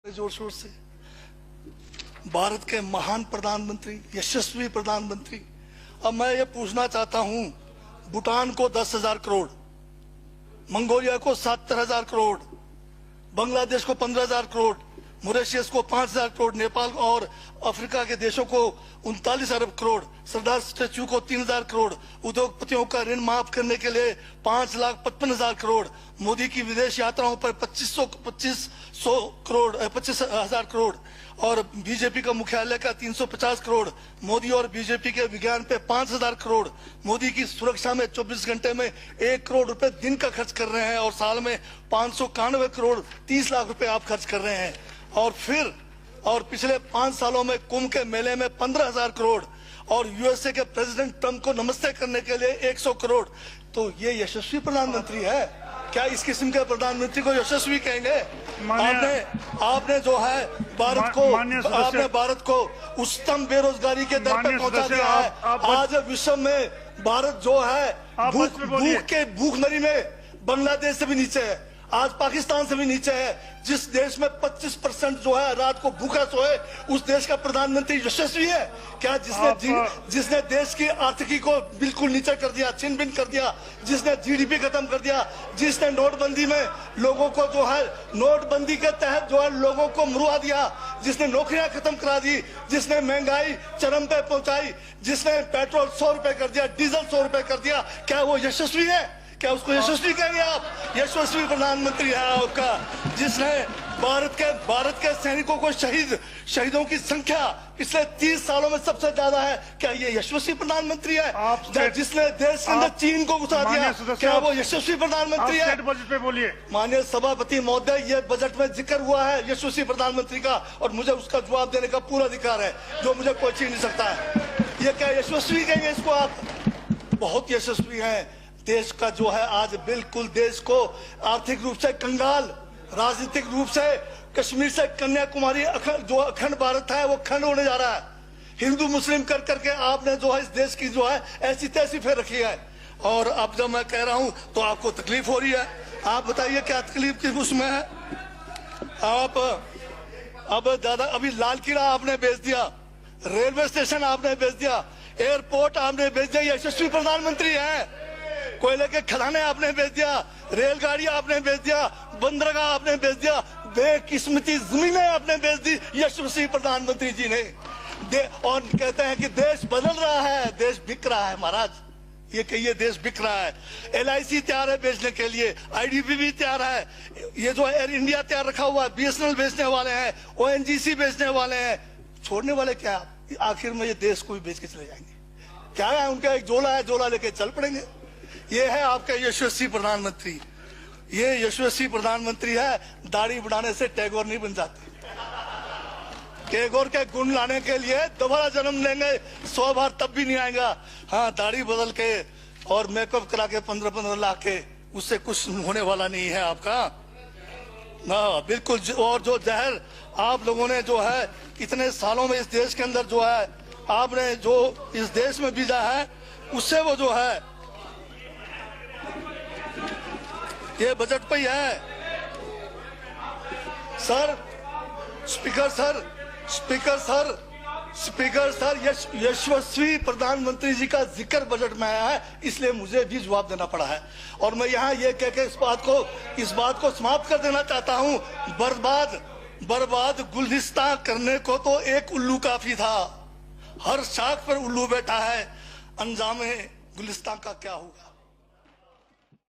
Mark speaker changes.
Speaker 1: जोर शोर से भारत के महान प्रधानमंत्री, यशस्वी प्रधानमंत्री। अब मैं ये पूछना चाहता हूं, भूटान को 10,000 करोड़, मंगोलिया को 70,000 करोड़, बांग्लादेश को 15,000 करोड़, मॉरिशस को 5,000 करोड़, नेपाल और अफ्रीका के देशों को 39 अरब करोड़, सरदार स्टैच्यू को 3,000 करोड़, उद्योगपतियों का ऋण माफ करने के लिए 5,55,000 करोड़, मोदी की विदेश यात्राओं पर 25,000 करोड़ और बीजेपी का मुख्यालय का 350 करोड़, मोदी और बीजेपी के विज्ञान पे 5,000 करोड़, मोदी की सुरक्षा में 24 घंटे में 1 करोड़ रुपए दिन का खर्च कर रहे हैं और साल में 591 करोड़ 30 लाख रुपए आप खर्च कर रहे हैं। और पिछले 5 सालों में कुंभ के मेले में 15,000 करोड़ और यूएसए के प्रेसिडेंट ट्रंप को नमस्ते करने के लिए 100 करोड़। तो ये यशस्वी प्रधानमंत्री है क्या? इस किस्म के प्रधानमंत्री को यशस्वी कहेंगे? आपने जो है भारत को उच्चतम बेरोजगारी के दर पर पहुंचा दिया है। आज विश्व में भारत जो है भूखमरी में बांग्लादेश से भी नीचे है, आज पाकिस्तान से भी नीचे है। जिस देश में 25% जो है रात को भूखा सोए, उस देश का प्रधानमंत्री यशस्वी है क्या? जिसने देश की आर्थिकी को बिल्कुल नीचे कर दिया, छिन भिन कर दिया, जिसने जीडीपी खत्म कर दिया, जिसने नोटबंदी में लोगों को जो है नोटबंदी के तहत जो है लोगों को मरवा दिया, जिसने नौकरियां खत्म करा दी, जिसने महंगाई चरम पे पहुंचाई, जिसने पेट्रोल 100 रुपए कर दिया, डीजल 100 रुपए कर दिया, क्या वो यशस्वी है? क्या उसको यशस्वी कहेंगे आप? यशस्वी प्रधानमंत्री है आपका, जिसने भारत के सैनिकों को शहीदों की संख्या पिछले 30 सालों में सबसे ज्यादा है। क्या ये यशस्वी प्रधानमंत्री है? जिसने देश के अंदर चीन को घुसा दिया, क्या वो यशस्वी प्रधानमंत्री है?
Speaker 2: बजट पे बोलिए।
Speaker 1: माननीय सभापति महोदय, ये बजट में जिक्र हुआ है यशस्वी प्रधानमंत्री का और मुझे उसका जवाब देने का पूरा अधिकार है, जो मुझे कोई छीन नहीं सकता है। ये क्या यशस्वी कहेंगे इसको आप? बहुत यशस्वी है। देश का जो है आज बिल्कुल देश को आर्थिक रूप से कंगाल, राजनीतिक रूप से कश्मीर से कन्याकुमारी जो अखंड भारत है वो खंड होने जा रहा है। हिंदू मुस्लिम कर करके आपने जो है इस देश की जो है ऐसी तैसी फेर रखी है। और अब जब मैं कह रहा हूं तो आपको तकलीफ हो रही है। आप बताइए क्या तकलीफ की उसमें है? आप अब दादा अभी लाल किला आपने बेच दिया, रेलवे स्टेशन आपने बेच दिया, एयरपोर्ट आपने बेच दिया। यशस्वी प्रधानमंत्री है। कोयले के खदाने आपने बेच दिया, रेलगाड़ी आपने बेच दिया, बंदरगाह आपने बेच दिया, बेकिस्मती जमीनें आपने बेच दी यशस्वी प्रधानमंत्री जी ने। और कहते हैं कि देश बदल रहा है, देश बिक रहा है। महाराज ये कहिए देश बिक रहा है। LIC तैयार है बेचने के लिए, IDB भी तैयार है, ये जो एयर इंडिया तैयार रखा हुआ है, BSNL बेचने वाले हैं, ONGC बेचने वाले हैं। छोड़ने वाले क्या? आखिर में ये देश को भी बेच के चले जाएंगे। क्या है उनका? एक झोला है, झोला लेके चल पड़ेंगे। ये है आपका यशस्वी प्रधानमंत्री। ये यशस्वी प्रधानमंत्री है। दाढ़ी बढ़ाने से टैगोर नहीं बन जाते। टैगोर के गुण लाने के लिए दोबारा जन्म लेंगे 100 बार तब भी नहीं आएगा। हाँ, दाढ़ी बदल के और मेकअप करा के 15-15 लाख के, उससे कुछ होने वाला नहीं है आपका ना, बिल्कुल। और जो जहर आप लोगों ने जो है इतने सालों में इस देश के अंदर जो है आपने जो इस देश में बीजा है, उससे वो जो है ये बजट पे ही है। सर स्पीकर सर यशस्वी प्रधानमंत्री जी का जिक्र बजट में आया है, इसलिए मुझे भी जवाब देना पड़ा है। और मैं यहाँ ये कह के इस बात को समाप्त कर देना चाहता हूँ, बर्बाद गुलदस्ता करने को तो एक उल्लू काफी था, हर शाख पर उल्लू बैठा है, अंजामे गुलिस्तान का क्या होगा?